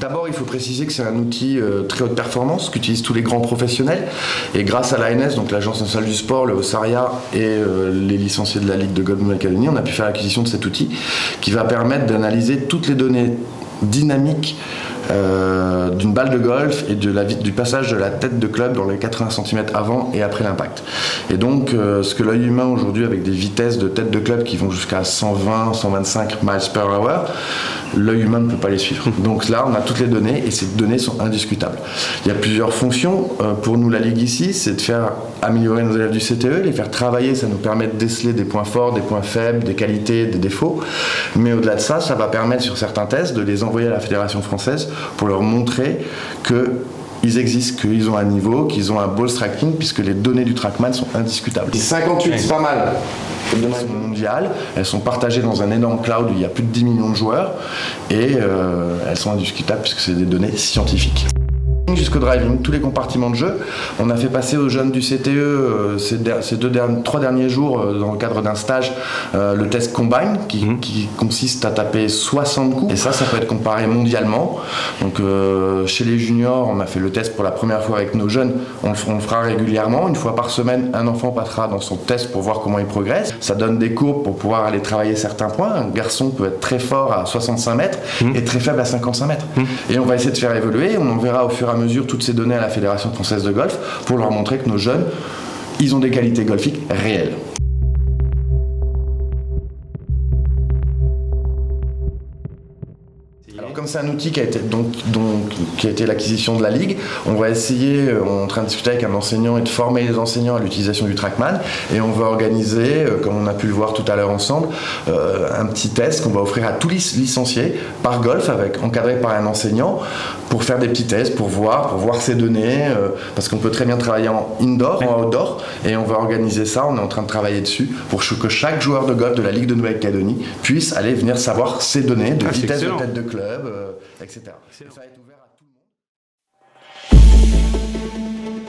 D'abord, il faut préciser que c'est un outil très haute performance qu'utilisent tous les grands professionnels. Et grâce à l'ANS, donc l'Agence nationale du sport, le OSARIA et les licenciés de la Ligue de Golf Nouvelle-Calédonie, on a pu faire l'acquisition de cet outil qui va permettre d'analyser toutes les données dynamiques d'une balle de golf et du passage de la tête de club dans les 80 cm avant et après l'impact. Et donc, ce que l'œil humain aujourd'hui, avec des vitesses de tête de club qui vont jusqu'à 120, 125 miles per hour, l'œil humain ne peut pas les suivre. Donc là, on a toutes les données et ces données sont indiscutables. Il y a plusieurs fonctions. Pour nous, la Ligue ici, c'est de faire améliorer nos élèves du CTE, les faire travailler, ça nous permet de déceler des points forts, des points faibles, des qualités, des défauts. Mais au-delà de ça, ça va permettre sur certains tests de les envoyer à la Fédération française pour leur montrer qu'ils existent, qu'ils ont un niveau, qu'ils ont un ball striking, puisque les données du TrackMan sont indiscutables. 58, c'est pas mal. De manière mondiale, elles sont partagées dans un énorme cloud où il y a plus de 10 millions de joueurs et elles sont indiscutables puisque c'est des données scientifiques. Jusqu'au driving, tous les compartiments de jeu. On a fait passer aux jeunes du CTE ces 3 derniers jours dans le cadre d'un stage le test Combine qui consiste à taper 60 coups et ça peut être comparé mondialement. Donc chez les juniors, on a fait le test pour la première fois avec nos jeunes, on le fera régulièrement, une fois par semaine, un enfant passera dans son test pour voir comment il progresse. Ça donne des courbes pour pouvoir aller travailler certains points. Un garçon peut être très fort à 65 mètres et très faible à 55 mètres. Et on va essayer de faire évoluer, on enverra au fur et à mesure toutes ces données à la Fédération française de golf pour leur montrer que nos jeunes, ils ont des qualités golfiques réelles. Alors, comme c'est un outil qui a été l'acquisition de la Ligue, on va essayer, on est en train de discuter avec un enseignant et de former les enseignants à l'utilisation du TrackMan et on va organiser, comme on a pu le voir tout à l'heure ensemble, un petit test qu'on va offrir à tous les licenciés par golf, encadré par un enseignant, pour faire des petits tests, pour voir ces données, parce qu'on peut très bien travailler en indoor, en outdoor, et on va organiser ça, on est en train de travailler dessus, pour que chaque joueur de golf de la Ligue de Nouvelle-Calédonie puisse aller venir savoir ces données de vitesse de tête de club, etc. Ça va être ouvert à tout le monde.